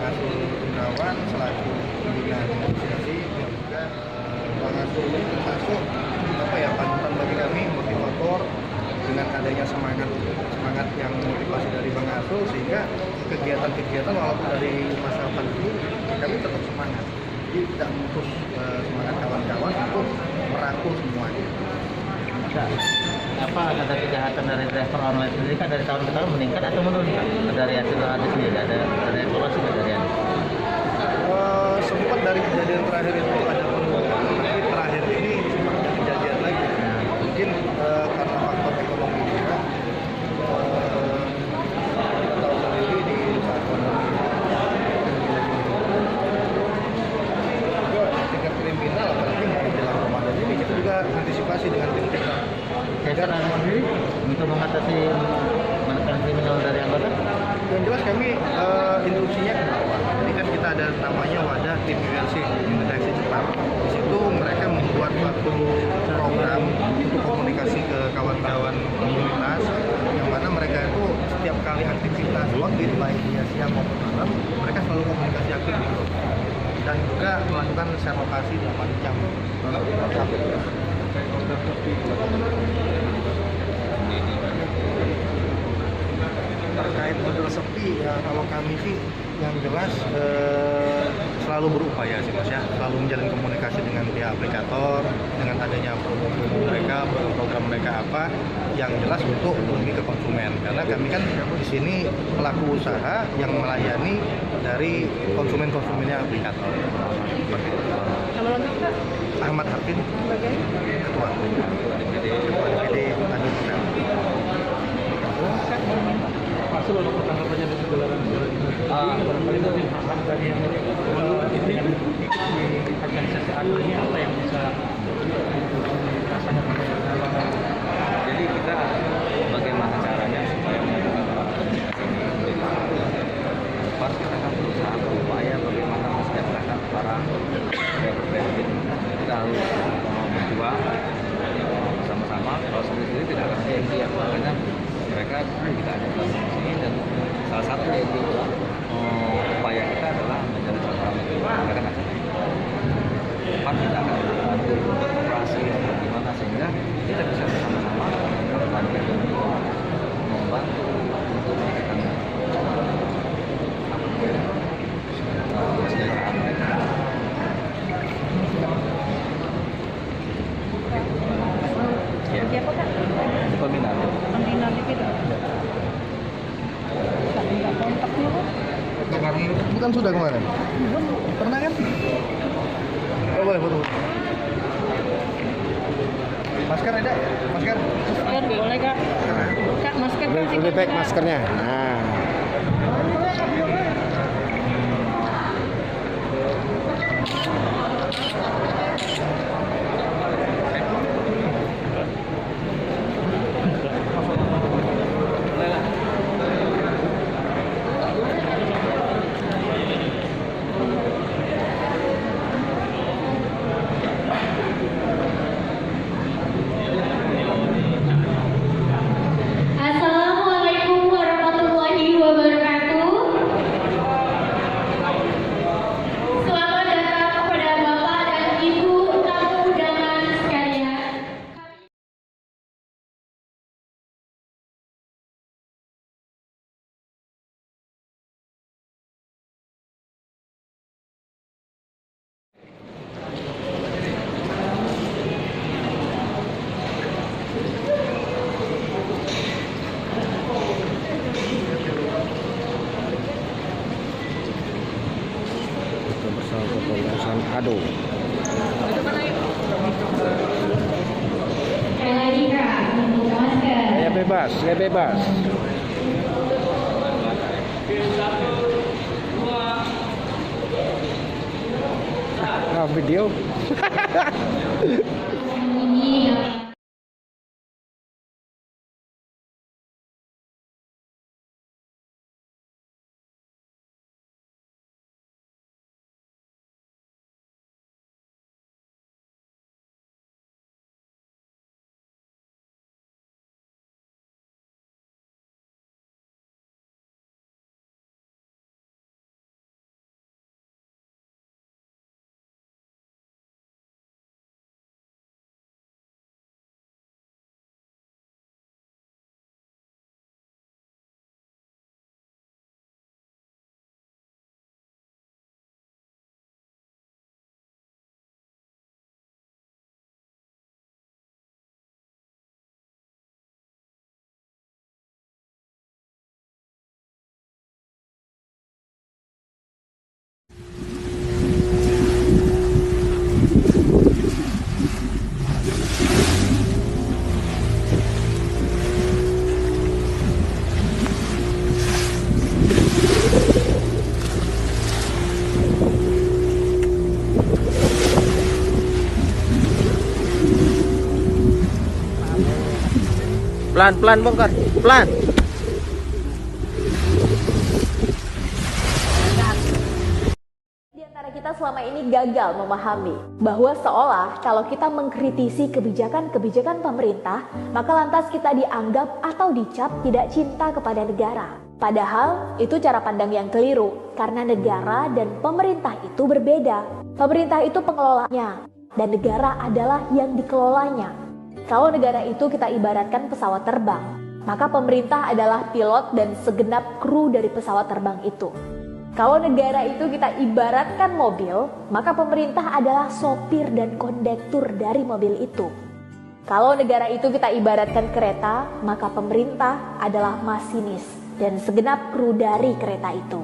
Asul Gunawan selaku pembina organisasi dan juga Bang Asul ini termasuk panutan bagi kami, motivator dengan adanya semangat yang motivasi dari Bang Asul, sehingga kegiatan-kegiatan walaupun dari masa pandemi kami tetap semangat. Jadi tidak memutus semangat kawan-kawan untuk merangkul semuanya. Apa ada kejahatan dari driver online sendiri kan dari tahun ke tahun meningkat atau menurun Pak? Dari hasil ada sendiri ada evaluasi dari Anda? Sempat dari kejadian terakhir itu ada penurunan, tapi terakhir ini sempat ada kejadian lagi. Mungkin karena faktor ekonomi juga. Kita tahu sendiri di saat pandemi juga tingkat kriminal, apalagi menjelang Ramadan ini kita juga antisipasi dengan tim kita. Agar sendiri untuk mengatasi menekan kriminal dari anggota? Yang jelas kami instruksinya ke bawah. Jadi kan kita ada namanya wadah tim ULC, deteksi cepat. Di situ mereka membuat suatu program untuk komunikasi ke kawan-kawan komunitas, yang mana mereka itu setiap kali aktivitas waktu itu baik dia siang maupun malam, mereka selalu komunikasi aktif di grup. Dan juga melakukan share lokasi 8 jam. Terkait model sepi ya, kalau kami sih yang jelas selalu berupaya sih Mas ya, selalu menjalin komunikasi dengan pihak aplikator, dengan adanya promo-promo mereka, program mereka apa yang jelas untuk lebih ke konsumen, karena kami kan di sini pelaku usaha yang melayani dari konsumennya aplikator. Nama lengkap Pak? Ahmad Hafin, Ketua DPD Tanjung. Masuk untuk tanggapannya dengan gelaran barangkali mungkin hak dari yang ini di organisasi AGRI ini apa yang bisa rasanya Jadi kita bagaimana caranya supaya melakukan komunikasi ini pas kita akan berusaha berupaya bagaimana mensejahterakan para driver kita harus berjuang bersama-sama. Kalau sendiri tidak akan jadi yang makanya mereka kita ada di sini, dan salah satu yaitu upaya kita adalah menjadi sasaran mereka kan cepat kita akan mengatur operasi atau gimana sehingga kita bisa bersama-sama membantu untuk meningkatkan kesejahteraan mereka. seperti apa Kak? Pembinaan. Pembinaan itu? Nggak kontaknya Pak? Bukan sudah kemarin? Pernah kan? Oh, boleh foto. Masker ada? Masker? Masker boleh Kak? Kak masker Lebih baik maskernya. Nah. Assalamualaikum warahmatullahi wabarakatuh. Selamat datang kepada Bapak dan Ibu tamu undangan sekalian. Kita bersama Kepolisian Ado. Sekali lagi Kak, membuka masker. Saya bebas, saya bebas. Video. Ini Pelan-pelan bongkar, pelan. Di antara kita selama ini gagal memahami bahwa seolah kalau kita mengkritisi kebijakan-kebijakan pemerintah, maka lantas kita dianggap atau dicap tidak cinta kepada negara. Padahal itu cara pandang yang keliru, karena negara dan pemerintah itu berbeda. Pemerintah itu pengelolanya, dan negara adalah yang dikelolanya. Kalau negara itu kita ibaratkan pesawat terbang, maka pemerintah adalah pilot dan segenap kru dari pesawat terbang itu. Kalau negara itu kita ibaratkan mobil, maka pemerintah adalah sopir dan kondektur dari mobil itu. Kalau negara itu kita ibaratkan kereta, maka pemerintah adalah masinis dan segenap kru dari kereta itu.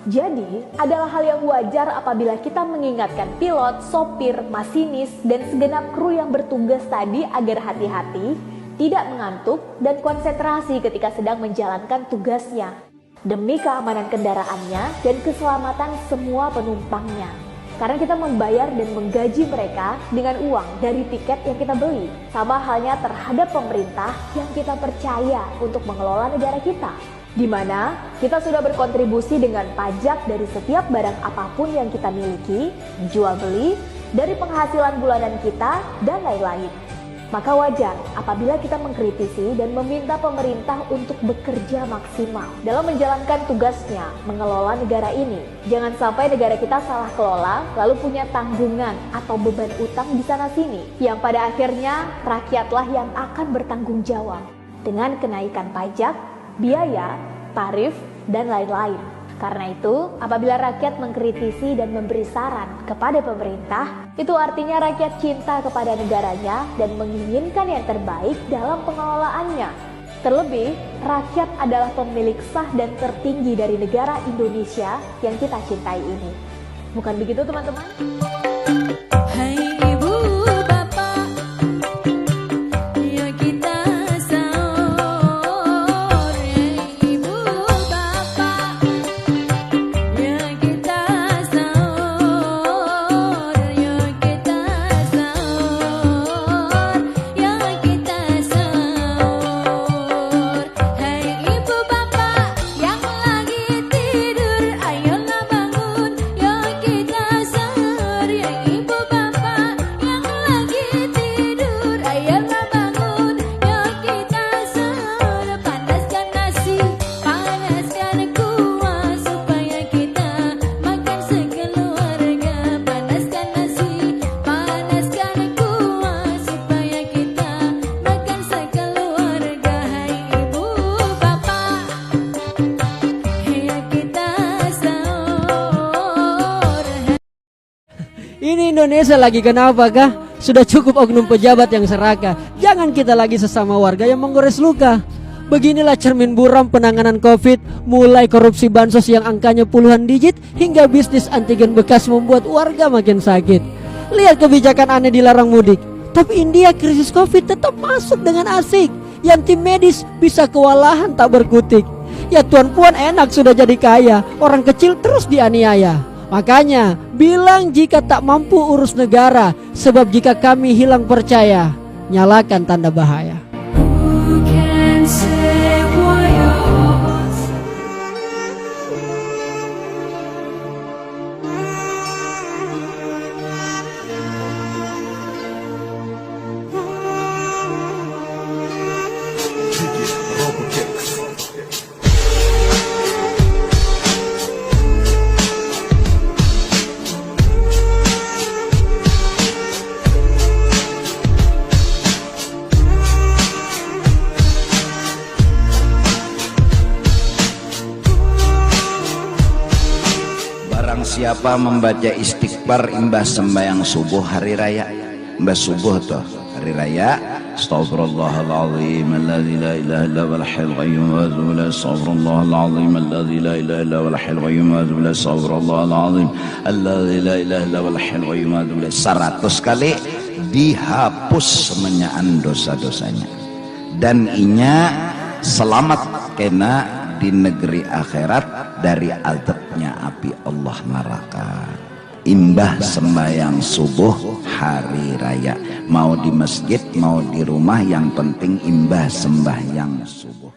Jadi, adalah hal yang wajar apabila kita mengingatkan pilot, sopir, masinis, dan segenap kru yang bertugas tadi agar hati-hati, tidak mengantuk, dan konsentrasi ketika sedang menjalankan tugasnya, demi keamanan kendaraannya dan keselamatan semua penumpangnya. Karena kita membayar dan menggaji mereka dengan uang dari tiket yang kita beli. Sama halnya terhadap pemerintah yang kita percaya untuk mengelola negara kita, di mana kita sudah berkontribusi dengan pajak dari setiap barang apapun yang kita miliki, jual beli, dari penghasilan bulanan kita, dan lain-lain. Maka wajar apabila kita mengkritisi dan meminta pemerintah untuk bekerja maksimal dalam menjalankan tugasnya mengelola negara ini. Jangan sampai negara kita salah kelola lalu punya tanggungan atau beban utang di sana-sini, yang pada akhirnya rakyatlah yang akan bertanggung jawab dengan kenaikan pajak, biaya, tarif, dan lain-lain. Karena itu, apabila rakyat mengkritisi dan memberi saran kepada pemerintah, itu artinya rakyat cinta kepada negaranya dan menginginkan yang terbaik dalam pengelolaannya. Terlebih, rakyat adalah pemilik sah dan tertinggi dari negara Indonesia yang kita cintai ini. Bukan begitu, teman-teman? Ini Indonesia lagi kenapa kah? Sudah cukup oknum pejabat yang serakah. Jangan kita lagi sesama warga yang menggores luka. Beginilah cermin buram penanganan COVID, mulai korupsi bansos yang angkanya puluhan digit, hingga bisnis antigen bekas membuat warga makin sakit. Lihat kebijakan aneh dilarang mudik, tapi India krisis COVID tetap masuk dengan asik. Yang tim medis bisa kewalahan tak berkutik. Ya tuan puan enak sudah jadi kaya, orang kecil terus dianiaya. Makanya bilang jika tak mampu urus negara, sebab jika kami hilang percaya, nyalakan tanda bahaya. Siapa membaca istighfar imbas sembahyang subuh hari raya, imbas subuh tuh hari raya, Astaghfirullahaladzim alladzi la ilaha illa huwal hayyul qayyum wa atubu ilaih, Astaghfirullahaladzim alladzi la ilaha illa huwal hayyul qayyum wa atubu ilaih, Astaghfirullahaladzim alladzi la ilaha illa huwal hayyul qayyum wa atubu ilaih. 100 kali dihapus semenyaan dosa-dosanya, dan inya selamat kena di negeri akhirat dari azabnya api Allah neraka. imbah sembahyang subuh hari raya. Mau di masjid, mau di rumah, yang penting imbah sembahyang subuh.